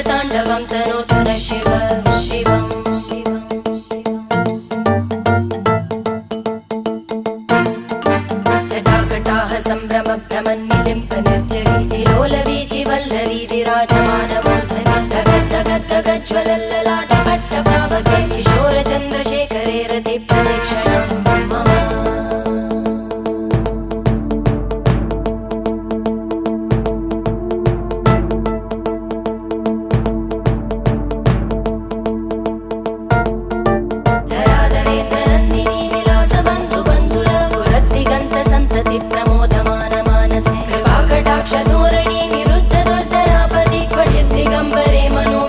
ताण्डवं तनोतु न शिव शिवम् जटाकटाः सम्भ्रम भ्रमन्निलिम्प निर्जरी विलोलवीचि वल्लरी विराजमानमूर्धनि धगज्ज्वलल्ललाटपट्टपावके किशोरचन्द्रशेखरे रति प्रदक्षिणं मम धराधरेन्द्रनन्दिनी विलासबन्धु बन्धुर स्फुरद्दिगन्त सन्तति प्रमोदमान मानसे कृपाकटाक्षधोरणी निरुद्ध दुर्धरापदि क्वचिद् दिगम्बरे मनो